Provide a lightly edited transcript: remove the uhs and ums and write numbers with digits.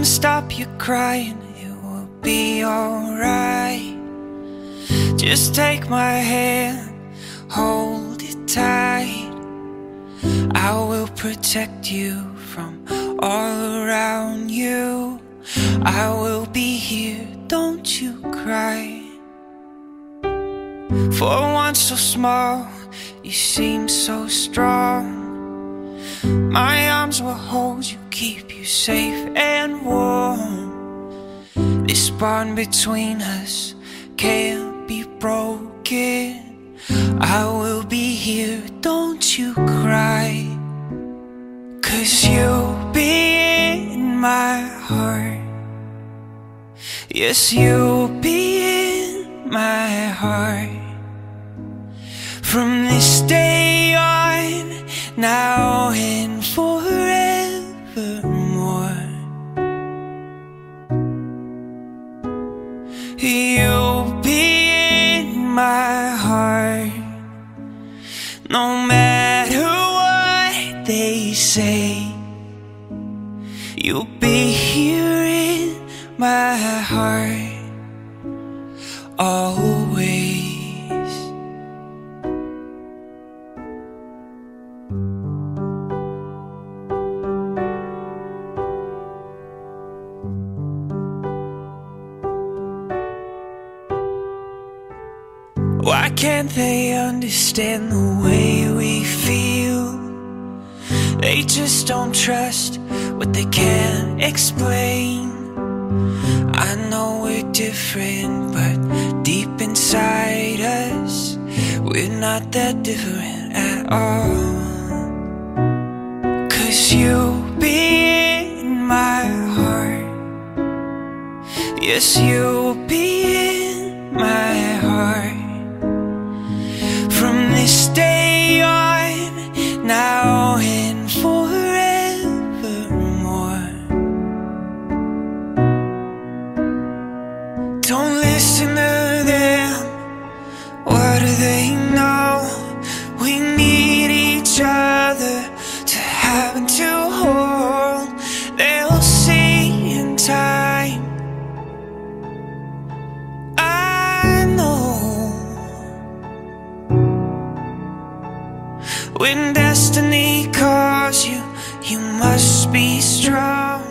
gonna stop you crying, it will be alright. Just take my hand, hold it tight. I will protect you from all around you. I will be here, don't you cry. For one so small, you seem so strong. My arms will hold you, keep you safe and warm. This bond between us can't be broken. I will be here, don't you cry. 'Cause you'll be in my heart. Yes, you'll be in my heart. From this day on, now and forevermore. You'll be in my heart. No matter what they say, you'll be here in my heart, always. Why can't they understand the way we feel? They just don't trust what they can't explain. I know we're different, but deep inside us, we're not that different at all. 'Cause you'll be in my heart. Yes, you'll be in my heart. From this day on, now and forevermore. Don't listen to them, what do they know? We need each other to have and to hold. They'll see in time, I know. When destiny calls you, you must be strong.